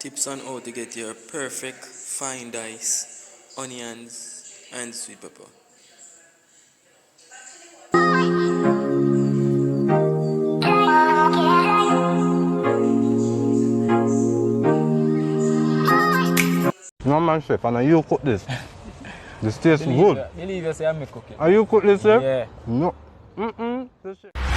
Tips on how to get your perfect fine dice, onions, and sweet pepper. No man chef, and you cook this. This tastes good. Believe you say I cook it. Are you cook this, chef? Yeah. No. Mm-mm.